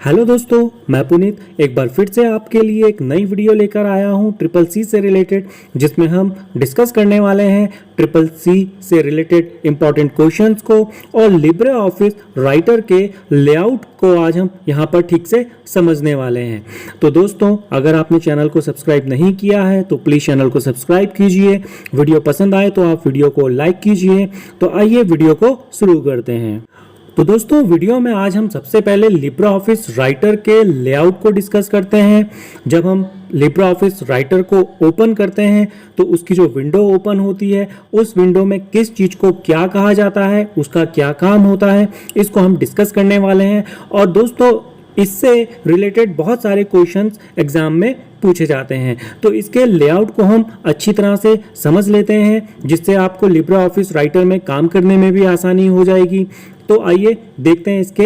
Hello दोस्तों, मैं पुनीत एक बार फिर से आपके लिए एक नई वीडियो लेकर आया हूं ट्रिपल सी से रिलेटेड, जिसमें हम डिस्कस करने वाले हैं ट्रिपल सी से रिलेटेड इंपॉर्टेंट क्वेश्चंस को और लिब्रे ऑफिस राइटर के लेआउट को आज हम यहां पर ठीक से समझने वाले हैं। तो दोस्तों, अगर आपने चैनल को सब्सक्राइब नहीं किया है तो प्लीज़ चैनल को सब्सक्राइब कीजिए। वीडियो पसंद आए तो आप वीडियो को लाइक कीजिए। तो आइए वीडियो को शुरू करते हैं। तो दोस्तों, वीडियो में आज हम सबसे पहले लिब्रे ऑफिस राइटर के लेआउट को डिस्कस करते हैं। जब हम लिब्रे ऑफिस राइटर को ओपन करते हैं तो उसकी जो विंडो ओपन होती है, उस विंडो में किस चीज़ को क्या कहा जाता है, उसका क्या काम होता है, इसको हम डिस्कस करने वाले हैं। और दोस्तों, इससे रिलेटेड बहुत सारे क्वेश्चंस एग्जाम में पूछे जाते हैं, तो इसके लेआउट को हम अच्छी तरह से समझ लेते हैं, जिससे आपको लिब्रे ऑफिस राइटर में काम करने में भी आसानी हो जाएगी। तो आइए देखते हैं इसके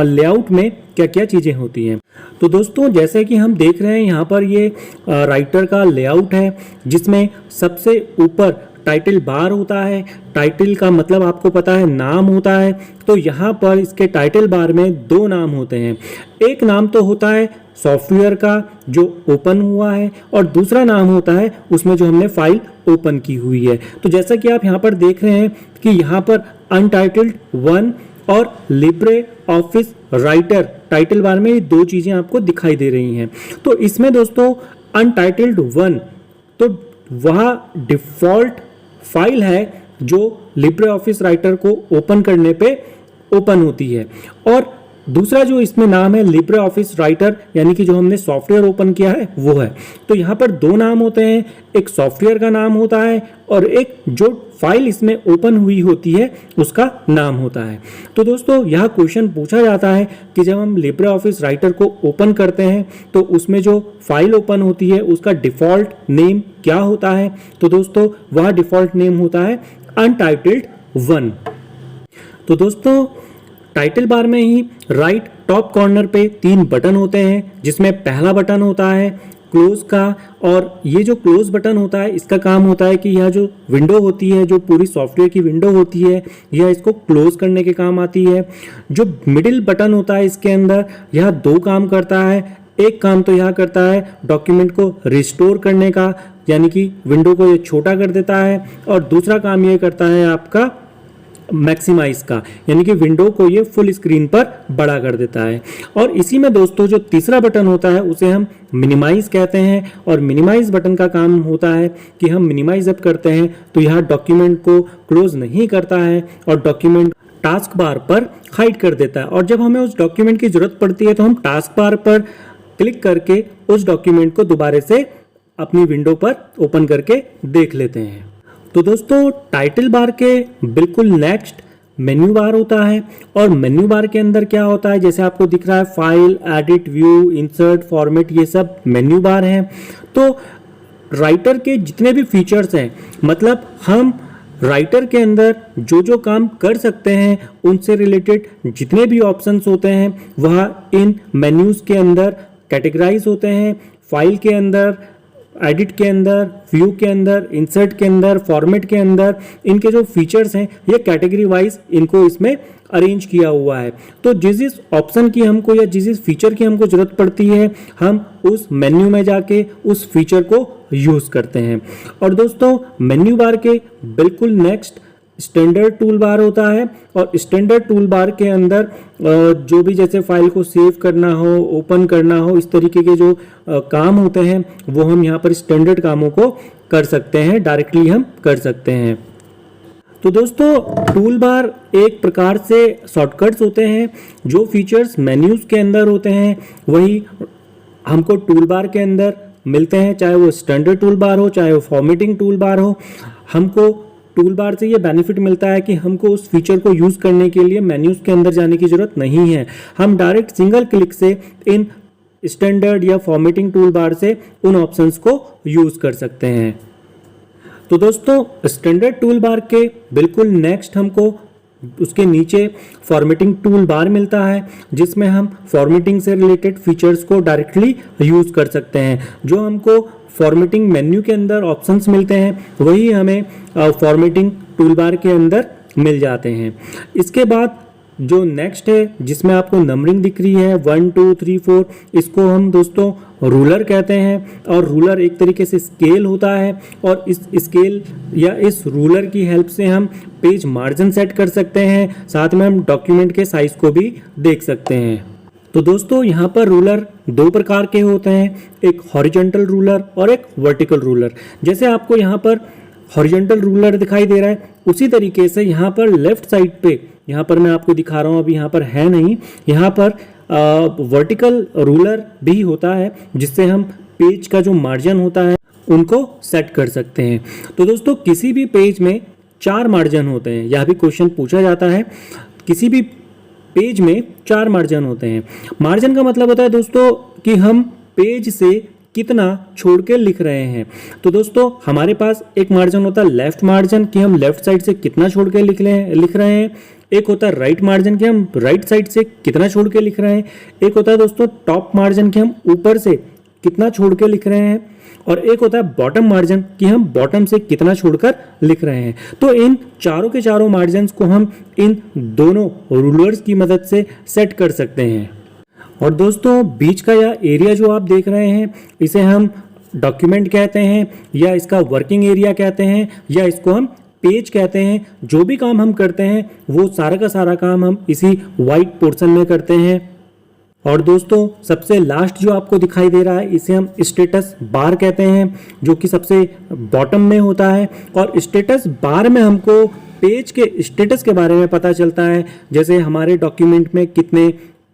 लेआउट में क्या क्या चीज़ें होती हैं। तो दोस्तों, जैसे कि हम देख रहे हैं यहाँ पर ये राइटर का लेआउट है, जिसमें सबसे ऊपर टाइटल बार होता है। टाइटल का मतलब आपको पता है, नाम होता है। तो यहाँ पर इसके टाइटल बार में दो नाम होते हैं। एक नाम तो होता है सॉफ्टवेयर का जो ओपन हुआ है, और दूसरा नाम होता है उसमें जो हमने फाइल ओपन की हुई है। तो जैसा कि आप यहाँ पर देख रहे हैं कि यहाँ पर अनटाइटल्ड 1 और Libre office writer title bar में ये दो चीज़ें आपको दिखाई दे रही हैं। तो इसमें दोस्तों अनटाइटल्ड 1 तो वह डिफ़ॉल्ट फाइल है जो लिब्रे ऑफिस राइटर को ओपन करने पे ओपन होती है, और दूसरा जो इसमें नाम है लिब्रे ऑफिस राइटर, यानी कि जो हमने सॉफ्टवेयर ओपन किया है वो है। तो यहाँ पर दो नाम होते हैं, एक सॉफ्टवेयर का नाम होता है और एक जो फाइल इसमें ओपन हुई होती है उसका नाम होता है। तो दोस्तों, यह क्वेश्चन पूछा जाता है कि जब हम लिब्रे ऑफिस राइटर को ओपन करते हैं तो उसमें जो फाइल ओपन होती है उसका डिफ़ॉल्ट नेम क्या होता है। तो दोस्तों, वह डिफ़ॉल्ट नेम होता है अनटाइटल्ड 1। तो दोस्तों, टाइटल बार में ही राइट टॉप कॉर्नर पे 3 बटन होते हैं, जिसमें पहला बटन होता है क्लोज का, और ये जो क्लोज बटन होता है इसका काम होता है कि यह जो विंडो होती है, जो पूरी सॉफ्टवेयर की विंडो होती है, यह इसको क्लोज करने के काम आती है। जो मिडिल बटन होता है इसके अंदर, यह 2 काम करता है। एक काम तो यह करता है डॉक्यूमेंट को रिस्टोर करने का, यानी कि विंडो को ये छोटा कर देता है, और दूसरा काम ये करता है आपका मैक्सिमाइज का, यानी कि विंडो को ये फुल स्क्रीन पर बड़ा कर देता है। और इसी में दोस्तों जो तीसरा बटन होता है उसे हम मिनिमाइज कहते हैं, और मिनिमाइज बटन का काम होता है कि हम मिनिमाइज जब करते हैं तो यह डॉक्यूमेंट को क्लोज नहीं करता है और डॉक्यूमेंट टास्क बार पर हाइड कर देता है। और जब हमें उस डॉक्यूमेंट की जरूरत पड़ती है तो हम टास्क बार पर क्लिक करके उस डॉक्यूमेंट को दोबारा से अपनी विंडो पर ओपन करके देख लेते हैं। तो दोस्तों, टाइटल बार के बिल्कुल नेक्स्ट मेन्यू बार होता है, और मेन्यू बार के अंदर क्या होता है, जैसे आपको दिख रहा है file, edit, view, insert, format, ये सब मेन्यू बार हैं। तो राइटर के जितने भी फीचर्स हैं, मतलब हम राइटर के अंदर जो जो काम कर सकते हैं उनसे रिलेटेड जितने भी ऑप्शंस होते हैं वह इन मेन्यूज़ के अंदर कैटेगराइज होते हैं। फाइल के अंदर, एडिट के अंदर, व्यू के अंदर, इंसर्ट के अंदर, फॉर्मेट के अंदर, इनके जो फीचर्स हैं ये कैटेगरी वाइज इनको इसमें अरेंज किया हुआ है। तो जिस ऑप्शन की हमको या जिस फीचर की हमको ज़रूरत पड़ती है, हम उस मेन्यू में जाके उस फीचर को यूज़ करते हैं। और दोस्तों, मेन्यू बार के बिल्कुल नेक्स्ट स्टैंडर्ड टूल बार होता है, और स्टैंडर्ड टूल बार के अंदर जो भी जैसे फाइल को सेव करना हो, ओपन करना हो, इस तरीके के जो काम होते हैं वो हम यहाँ पर स्टैंडर्ड कामों को कर सकते हैं, डायरेक्टली हम कर सकते हैं। तो दोस्तों, टूल बार एक प्रकार से शॉर्टकट्स होते हैं। जो फीचर्स मेन्यूज़ के अंदर होते हैं वही हमको टूल बार के अंदर मिलते हैं, चाहे वो स्टैंडर्ड टूल बार हो, चाहे वो फॉर्मेटिंग टूल बार हो। हमको टूल बार से ये बेनिफिट मिलता है कि हमको उस फीचर को यूज़ करने के लिए मेन्यूज़ के अंदर जाने की ज़रूरत नहीं है। हम डायरेक्ट सिंगल क्लिक से इन स्टैंडर्ड या फॉर्मेटिंग टूल बार से उन ऑप्शंस को यूज़ कर सकते हैं। तो दोस्तों, स्टैंडर्ड टूल बार के बिल्कुल नेक्स्ट हमको उसके नीचे फॉर्मेटिंग टूल बार मिलता है, जिसमें हम फॉर्मेटिंग से रिलेटेड फीचर्स को डायरेक्टली यूज़ कर सकते हैं। जो हमको फॉर्मेटिंग मेन्यू के अंदर ऑप्शंस मिलते हैं वही हमें फॉर्मेटिंग टूल बार के अंदर मिल जाते हैं। इसके बाद जो नेक्स्ट है जिसमें आपको नंबरिंग दिख रही है 1 2 3 4, इसको हम दोस्तों रूलर कहते हैं। और रूलर एक तरीके से स्केल होता है और इस स्केल या इस रूलर की हेल्प से हम पेज मार्जिन सेट कर सकते हैं, साथ में हम डॉक्यूमेंट के साइज को भी देख सकते हैं। तो दोस्तों यहाँ पर रूलर दो प्रकार के होते हैं, एक हॉरिजॉन्टल रूलर और एक वर्टिकल रूलर। जैसे आपको यहाँ पर हॉरिजॉन्टल रूलर दिखाई दे रहा है, उसी तरीके से यहाँ पर लेफ्ट साइड पे, यहाँ पर मैं आपको दिखा रहा हूँ, अभी यहाँ पर है नहीं, यहाँ पर वर्टिकल रूलर भी होता है जिससे हम पेज का जो मार्जिन होता है उनको सेट कर सकते हैं। तो दोस्तों किसी भी पेज में 4 मार्जिन होते हैं, यह भी क्वेश्चन पूछा जाता है। किसी भी पेज में 4 मार्जिन होते हैं। मार्जिन का मतलब होता है दोस्तों कि हम पेज से कितना छोड़ के लिख रहे हैं। तो दोस्तों हमारे पास एक मार्जिन होता है लेफ्ट मार्जिन कि हम लेफ्ट साइड से कितना छोड़ के लिख रहे हैं। एक होता है राइट मार्जिन कि हम राइट साइड से कितना छोड़ के लिख रहे हैं। एक होता है दोस्तों टॉप मार्जिन कि हम ऊपर से कितना छोड़ के लिख रहे हैं। और एक होता है बॉटम मार्जिन कि हम बॉटम से कितना छोड़कर लिख रहे हैं। तो इन चारों के चारों मार्जिन्स को हम इन दोनों रूलर्स की मदद से सेट कर सकते हैं। और दोस्तों बीच का यह एरिया जो आप देख रहे हैं, इसे हम डॉक्यूमेंट कहते हैं या इसका वर्किंग एरिया कहते हैं या इसको हम पेज कहते हैं। जो भी काम हम करते हैं वो सारा का सारा काम हम इसी वाइट पोर्शन में करते हैं। और दोस्तों सबसे लास्ट जो आपको दिखाई दे रहा है, इसे हम स्टेटस बार कहते हैं, जो कि सबसे बॉटम में होता है। और स्टेटस बार में हमको पेज के स्टेटस के बारे में पता चलता है, जैसे हमारे डॉक्यूमेंट में कितने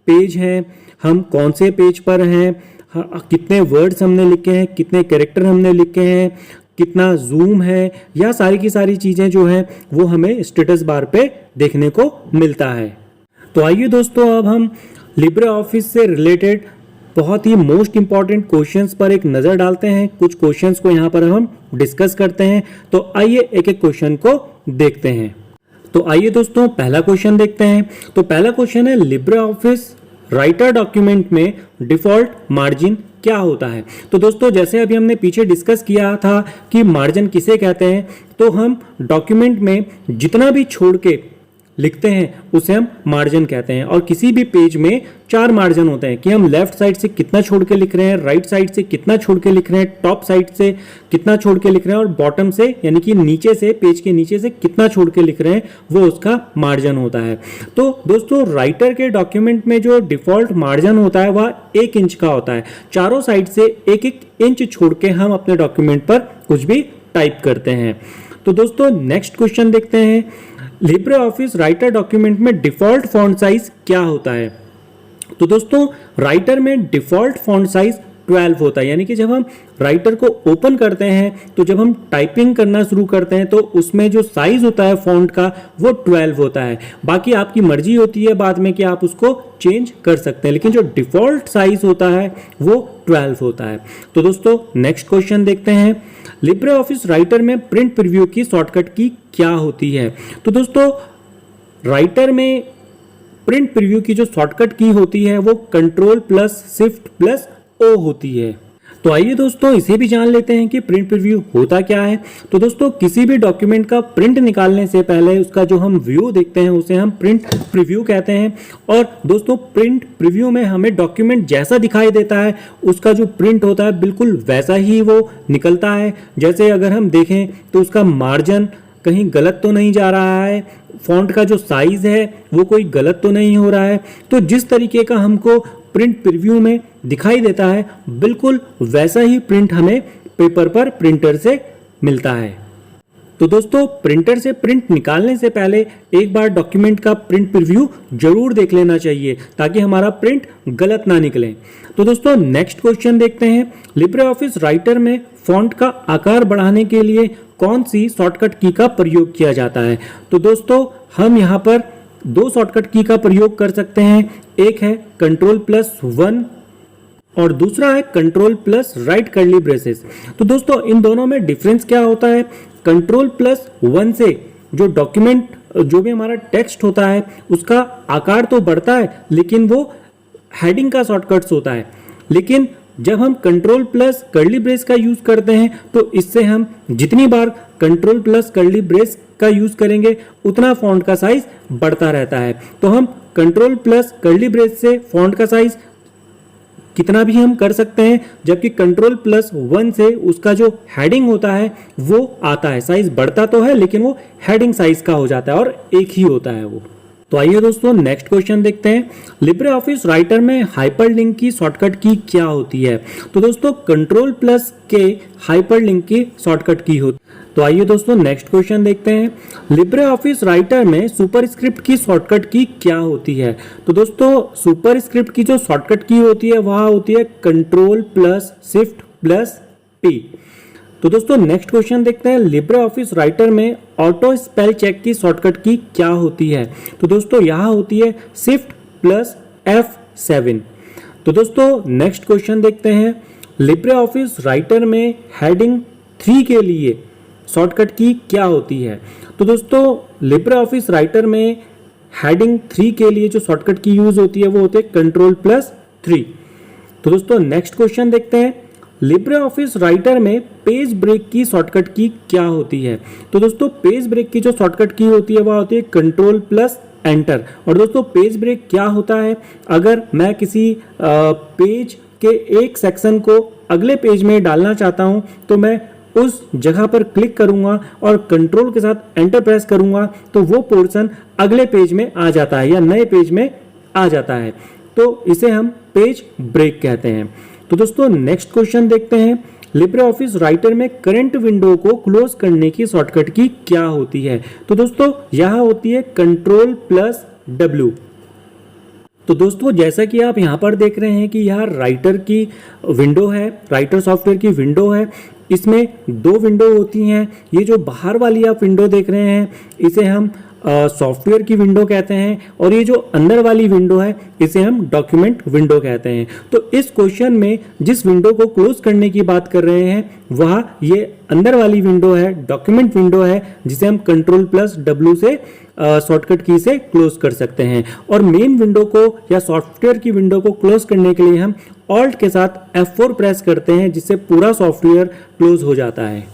पेज हैं, हम कौन से पेज पर हैं, कितने वर्ड्स हमने लिखे हैं, कितने कैरेक्टर हमने लिखे हैं, कितना जूम है, या सारी की सारी चीज़ें जो हैं वो हमें स्टेटस बार पे देखने को मिलता है। तो आइए दोस्तों अब हम लिब्रे ऑफिस से रिलेटेड बहुत ही मोस्ट इंपॉर्टेंट क्वेश्चंस पर एक नज़र डालते हैं। कुछ क्वेश्चंस को यहाँ पर हम डिस्कस करते हैं। तो आइए एक एक क्वेश्चन को देखते हैं। तो आइए दोस्तों पहला क्वेश्चन देखते हैं। तो पहला क्वेश्चन है लिब्रे ऑफिस राइटर डॉक्यूमेंट में डिफॉल्ट मार्जिन क्या होता है। तो दोस्तों जैसे अभी हमने पीछे डिस्कस किया था कि मार्जिन किसे कहते हैं, तो हम डॉक्यूमेंट में जितना भी छोड़ के लिखते हैं उसे हम मार्जिन कहते हैं। और किसी भी पेज में 4 मार्जिन होते हैं कि हम लेफ्ट साइड से कितना छोड़ के लिख रहे हैं, राइट साइड से कितना छोड़ के लिख रहे हैं, टॉप साइड से कितना छोड़ के लिख रहे हैं और बॉटम से यानी कि नीचे से, पेज के नीचे से कितना छोड़ के लिख रहे हैं, वो उसका मार्जिन होता है। तो दोस्तों राइटर के डॉक्यूमेंट में जो डिफॉल्ट मार्जिन होता है वह 1 इंच का होता है। चारों साइड से 1-1 इंच छोड़ के हम अपने डॉक्यूमेंट पर कुछ भी टाइप करते हैं। तो दोस्तों नेक्स्ट क्वेश्चन देखते हैं। लिब्रे ऑफिस राइटर डॉक्यूमेंट में डिफॉल्ट फॉन्ट साइज क्या होता है। तो दोस्तों राइटर में डिफॉल्ट फॉन्ट साइज 12 होता है, यानी कि जब हम राइटर को ओपन करते हैं तो जब हम टाइपिंग करना शुरू करते हैं तो उसमें जो साइज होता है फॉन्ट का वो 12 होता है। बाकी आपकी मर्जी होती है बाद में कि आप उसको चेंज कर सकते हैं, लेकिन जो डिफॉल्ट साइज होता है वो 12 होता है। तो दोस्तों नेक्स्ट क्वेश्चन देखते हैं। लिब्रे ऑफिस राइटर में प्रिंट प्रीव्यू की शॉर्टकट की क्या होती है। तो दोस्तों राइटर में प्रिंट प्रीव्यू की जो शॉर्टकट की होती है वो Ctrl+Shift+O होती है। तो आइए दोस्तों इसे भी जान लेते हैं कि प्रिंट प्रीव्यू होता क्या है। तो दोस्तों किसी भी डॉक्यूमेंट का प्रिंट निकालने से पहले उसका जो हम व्यू देखते हैं उसे हम प्रिंट प्रीव्यू कहते हैं। और दोस्तों प्रिंट प्रीव्यू में हमें डॉक्यूमेंट जैसा दिखाई देता है उसका जो प्रिंट होता है बिल्कुल वैसा ही वो निकलता है। जैसे अगर हम देखें तो उसका मार्जिन कहीं गलत तो नहीं जा रहा है, फॉन्ट का जो साइज है वो कोई गलत तो नहीं हो रहा है। तो जिस तरीके का हमको प्रिंट प्रीव्यू में दिखाई देता है बिल्कुल वैसा ही प्रिंट हमें पेपर पर प्रिंटर से मिलता है। तो दोस्तों प्रिंटर से प्रिंट निकालने से पहले एक बार डॉक्यूमेंट का प्रिंट प्रीव्यू जरूर देख लेना चाहिए ताकि हमारा प्रिंट गलत ना निकले। तो दोस्तों नेक्स्ट क्वेश्चन देखते हैं। लिब्रे ऑफिस राइटर में फॉन्ट का आकार बढ़ाने के लिए कौन सी शॉर्टकट की का प्रयोग किया जाता है। तो दोस्तों हम यहाँ पर 2 शॉर्टकट की का प्रयोग कर सकते हैं। एक है Ctrl+1 और दूसरा है Ctrl+right कर्ली ब्रेसेस। तो दोस्तों इन दोनों में डिफरेंस क्या होता है। Ctrl+1 से जो डॉक्यूमेंट जो भी हमारा टेक्स्ट होता है उसका आकार तो बढ़ता है लेकिन वो हेडिंग का शॉर्टकट्स होता है। लेकिन जब हम Ctrl+ कर्ली ब्रेस का यूज करते हैं तो इससे हम जितनी बार Ctrl+ कर्ली ब्रेस का यूज करेंगे उतना फॉन्ट का साइज बढ़ता रहता है। तो हम कंट्रोल प्लस कर्ली ब्रेस से फॉन्ट का साइज कितना भी हम कर सकते हैं, जबकि कंट्रोल प्लस 1 से उसका जो हेडिंग होता है वो आता है, साइज बढ़ता तो है लेकिन वो हेडिंग साइज का हो जाता है और एक ही होता है वो। तो आइए दोस्तों नेक्स्ट क्वेश्चन देखते हैं। लिब्रे ऑफिस राइटर में हाइपरलिंक की शॉर्टकट की क्या होती है? तो दोस्तों कंट्रोल प्लस के हाइपरलिंक की शॉर्टकट की होती है। तो आइए दोस्तों नेक्स्ट क्वेश्चन देखते हैं। लिब्रे ऑफिस राइटर में सुपरस्क्रिप्ट की शॉर्टकट की क्या होती है? तो दोस्तों सुपरस्क्रिप्ट की जो शॉर्टकट की होती है वह होती है control plus shift plus P. तो दोस्तों नेक्स्ट क्वेश्चन देखते हैं। लिब्रे ऑफिस राइटर में ऑटो स्पेल चेक की शॉर्टकट की क्या होती है? तो दोस्तों यहाँ होती है शिफ्ट प्लस F7। तो दोस्तों नेक्स्ट क्वेश्चन देखते हैं। लिब्रे ऑफिस राइटर में हेडिंग 3 के लिए शॉर्टकट की क्या होती है? तो दोस्तों लिब्रे ऑफिस राइटर में हेडिंग 3 के लिए जो शॉर्टकट की यूज होती है वो होती है कंट्रोल प्लस 3। तो दोस्तों नेक्स्ट क्वेश्चन देखते हैं। लिब्रे ऑफिस राइटर में पेज ब्रेक की शॉर्टकट की क्या होती है? तो दोस्तों पेज ब्रेक की जो शॉर्टकट की होती है वह होती है कंट्रोल प्लस एंटर। और दोस्तों पेज ब्रेक क्या होता है? अगर मैं किसी पेज के एक सेक्शन को अगले पेज में डालना चाहता हूं तो मैं उस जगह पर क्लिक करूंगा और कंट्रोल के साथ एंटर प्रेस करूंगा तो वो पोर्शन अगले पेज में आ जाता है या नए पेज में आ जाता है। तो इसे हम पेज ब्रेक कहते हैं। तो दोस्तों नेक्स्ट क्वेश्चन देखते हैं। लिब्रे ऑफिस राइटर में करंट विंडो को क्लोज करने की शॉर्टकट की क्या होती है? तो दोस्तों यहां होती है कंट्रोल प्लस W। तो दोस्तों जैसा कि आप यहां पर देख रहे हैं कि यह राइटर की विंडो है, राइटर सॉफ्टवेयर की विंडो है। इसमें 2 विंडो होती हैं। ये जो बाहर वाली आप विंडो देख रहे हैं इसे हम सॉफ्टवेयर की विंडो कहते हैं और ये जो अंदर वाली विंडो है इसे हम डॉक्यूमेंट विंडो कहते हैं। तो इस क्वेश्चन में जिस विंडो को क्लोज करने की बात कर रहे हैं वह ये अंदर वाली विंडो है, डॉक्यूमेंट विंडो है, जिसे हम कंट्रोल प्लस W से शॉर्टकट की से क्लोज कर सकते हैं। और मेन विंडो को या सॉफ्टवेयर की विंडो को क्लोज करने के लिए हम ऑल्ट के साथ F4 प्रेस करते हैं, जिससे पूरा सॉफ्टवेयर क्लोज हो जाता है।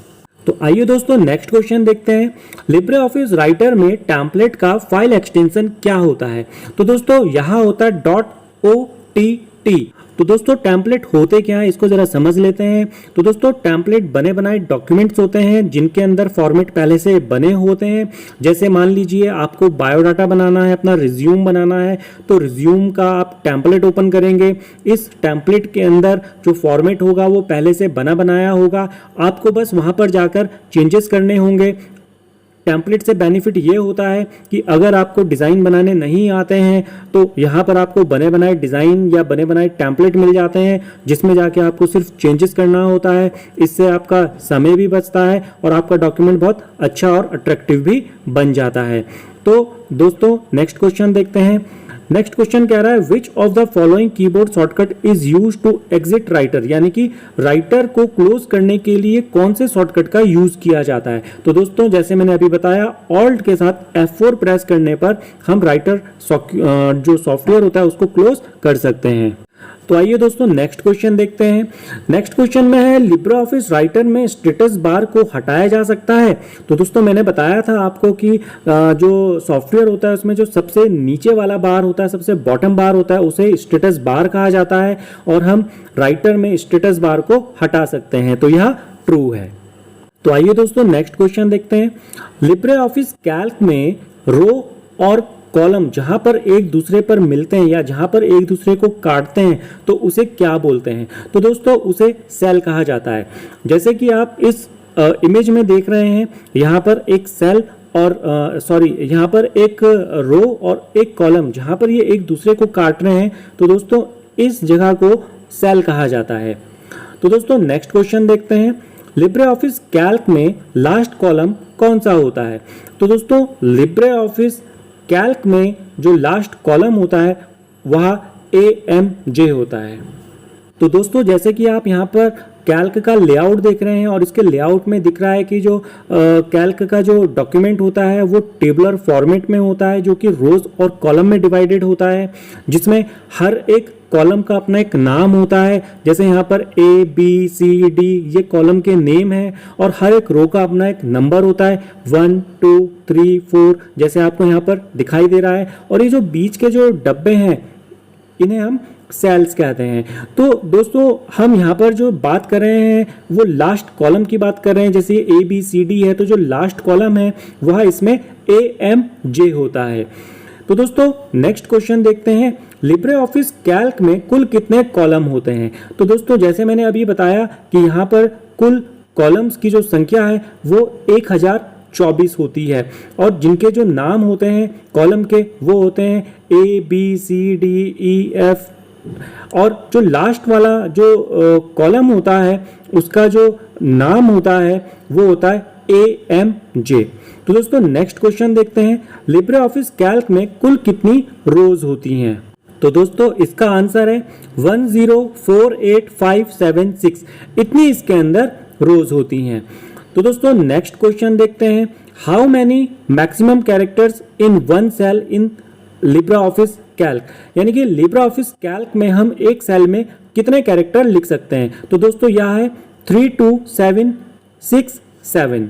तो आइए दोस्तों नेक्स्ट क्वेश्चन देखते हैं। लिब्रे ऑफिस राइटर में टेम्पलेट का फाइल एक्सटेंशन क्या होता है? तो दोस्तों यहाँ होता है .ott। तो दोस्तों टेम्पलेट होते क्या है इसको जरा समझ लेते हैं। तो दोस्तों टेम्पलेट बने बनाए डॉक्यूमेंट्स होते हैं जिनके अंदर फॉर्मेट पहले से बने होते हैं। जैसे मान लीजिए आपको बायोडाटा बनाना है, अपना रिज्यूम बनाना है, तो रिज्यूम का आप टेम्पलेट ओपन करेंगे। इस टेम्पलेट के अंदर जो फॉर्मेट होगा वो पहले से बना बनाया होगा, आपको बस वहाँ पर जाकर चेंजेस करने होंगे। टेम्पलेट से बेनिफिट ये होता है कि अगर आपको डिज़ाइन बनाने नहीं आते हैं तो यहाँ पर आपको बने बनाए डिज़ाइन या बने बनाए टेम्पलेट मिल जाते हैं, जिसमें जाके आपको सिर्फ चेंजेस करना होता है। इससे आपका समय भी बचता है और आपका डॉक्यूमेंट बहुत अच्छा और अट्रैक्टिव भी बन जाता है। तो दोस्तों नेक्स्ट क्वेश्चन देखते हैं। नेक्स्ट क्वेश्चन कह रहा है which of the following keyboard shortcut is use to exit writer, यानी कि राइटर को क्लोज करने के लिए कौन से शॉर्टकट का यूज किया जाता है? तो दोस्तों जैसे मैंने अभी बताया ऑल्ट के साथ F4 प्रेस करने पर हम राइटर जो सॉफ्टवेयर होता है उसको क्लोज कर सकते हैं। तो आइए दोस्तों नेक्स्ट क्वेश्चन देखते हैं। नेक्स्ट क्वेश्चन में है लिब्रे ऑफिस राइटर में स्टेटस बार को हटाया जा सकता है? तो दोस्तों मैंने बताया था आपको कि जो सॉफ्टवेयर होता है उसमें जो सबसे नीचे वाला बार होता है, सबसे बॉटम बार होता है, उसे स्टेटस बार कहा जाता है और हम राइटर में स्टेटस बार को हटा सकते हैं। तो यह ट्रू है। तो आइए दोस्तों नेक्स्ट क्वेश्चन देखते हैं। लिब्रे ऑफिस कैल्क में रो और कॉलम जहां पर एक दूसरे पर मिलते हैं या जहां पर एक दूसरे को काटते हैं तो उसे क्या बोलते हैं? तो दोस्तों उसे सेल कहा जाता है। जैसे कि आप इस इमेज में देख रहे हैं, यहाँ पर एक सेल और यहाँ पर एक रो और एक कॉलम जहां पर ये एक दूसरे को काट रहे हैं, तो दोस्तों इस जगह को सेल कहा जाता है। तो दोस्तों नेक्स्ट क्वेश्चन देखते हैं। लिब्रे ऑफिस कैल्क में लास्ट कॉलम कौन सा होता है? तो दोस्तों लिब्रे ऑफिस कैल्क में जो लास्ट कॉलम होता है वह AMJ होता है। तो दोस्तों जैसे कि आप यहाँ पर कैल्क का लेआउट देख रहे हैं और इसके लेआउट में दिख रहा है कि जो कैल्क का जो डॉक्यूमेंट होता है वो टेबुलर फॉर्मेट में होता है, जो कि रोज और कॉलम में डिवाइडेड होता है, जिसमें हर एक कॉलम का अपना एक नाम होता है। जैसे यहाँ पर A, B, C, D ये कॉलम के नेम है और हर एक रो का अपना एक नंबर होता है 1, 2, 3, 4 जैसे आपको यहाँ पर दिखाई दे रहा है। और ये जो बीच के जो डब्बे हैं इन्हें हम सेल्स कहते हैं। तो दोस्तों हम यहाँ पर जो बात कर रहे हैं वो लास्ट कॉलम की बात कर रहे हैं। जैसे A, B, C, D है तो जो लास्ट कॉलम है वह इसमें AMJ होता है। तो दोस्तों नेक्स्ट क्वेश्चन देखते हैं, लिब्रे ऑफिस कैल्क में कुल कितने कॉलम होते हैं। तो दोस्तों जैसे मैंने अभी बताया कि यहाँ पर कुल कॉलम्स की जो संख्या है वो 1024 होती है और जिनके जो नाम होते हैं कॉलम के वो होते हैं A, B, C, D, E, F और जो लास्ट वाला जो कॉलम होता है उसका जो नाम होता है वो होता है AMJ। तो दोस्तों नेक्स्ट क्वेश्चन देखते हैं, लिब्रे ऑफिस कैल्क में कुल कितनी रोज होती हैं। तो दोस्तों इसका आंसर है 1048576 इतनी इसके अंदर रोज होती हैं। तो दोस्तों नेक्स्ट क्वेश्चन देखते हैं, how many maximum characters in one cell in LibreOffice Calc, यानी कि लिब्रे ऑफिस कैल्क में हम एक सेल में कितने कैरेक्टर लिख सकते हैं। तो दोस्तों यह है 32767।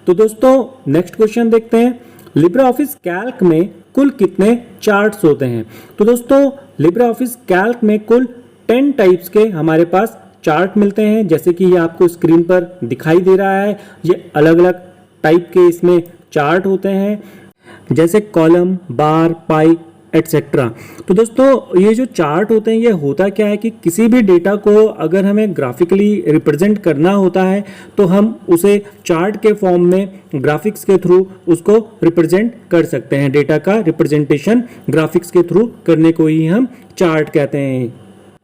तो दोस्तों नेक्स्ट क्वेश्चन देखते हैं, लिब्रे ऑफिस कैल्क में कुल कितने चार्ट्स होते हैं। तो दोस्तों लिब्रे ऑफिस कैल्क में कुल 10 टाइप्स के हमारे पास चार्ट मिलते हैं, जैसे कि ये आपको स्क्रीन पर दिखाई दे रहा है। ये अलग अलग टाइप के इसमें चार्ट होते हैं, जैसे कॉलम, बार, पाई एटसेट्रा। तो दोस्तों ये जो चार्ट होते हैं ये होता क्या है कि किसी भी डेटा को अगर हमें ग्राफिकली रिप्रेजेंट करना होता है तो हम उसे चार्ट के फॉर्म में ग्राफिक्स के थ्रू उसको रिप्रेजेंट कर सकते हैं। डेटा का रिप्रेजेंटेशन ग्राफिक्स के थ्रू करने को ही हम चार्ट कहते हैं।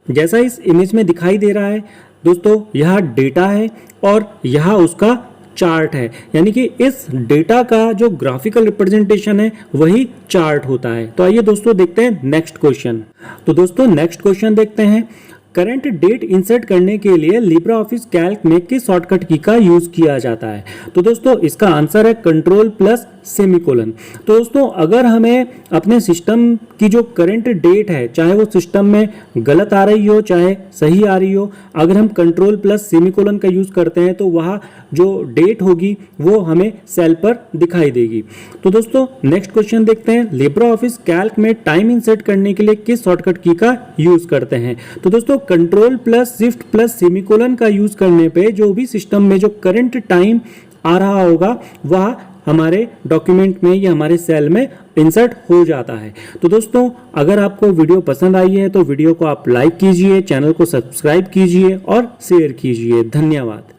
जैसा इस इमेज में दिखाई दे रहा है दोस्तों, यह डेटा है और यह उसका चार्ट है, यानी कि इस डेटा का जो ग्राफिकल रिप्रेजेंटेशन है वही चार्ट होता है। तो आइए दोस्तों देखते हैं नेक्स्ट क्वेश्चन। तो दोस्तों नेक्स्ट क्वेश्चन देखते हैं, करंट डेट इंसर्ट करने के लिए लिब्रे ऑफिस कैल्क में किस शॉर्टकट की का यूज किया जाता है। तो दोस्तों इसका आंसर है कंट्रोल प्लस सेमीकोलन। तो दोस्तों अगर हमें अपने सिस्टम की जो करंट डेट है, चाहे वो सिस्टम में गलत आ रही हो चाहे सही आ रही हो, अगर हम कंट्रोल प्लस सेमीकोलन का यूज करते हैं तो वह जो डेट होगी वो हमें सेल पर दिखाई देगी। तो दोस्तों नेक्स्ट क्वेश्चन देखते हैं, लिब्रे ऑफिस कैल्क में टाइम इंसर्ट करने के लिए किस शॉर्टकट की का यूज करते हैं। तो दोस्तों control plus shift plus semicolon का यूज करने पे जो भी सिस्टम में जो करंट टाइम आ रहा होगा वह हमारे डॉक्यूमेंट में या हमारे सेल में इंसर्ट हो जाता है। तो दोस्तों अगर आपको वीडियो पसंद आई है तो वीडियो को आप लाइक कीजिए, चैनल को सब्सक्राइब कीजिए और शेयर कीजिए। धन्यवाद।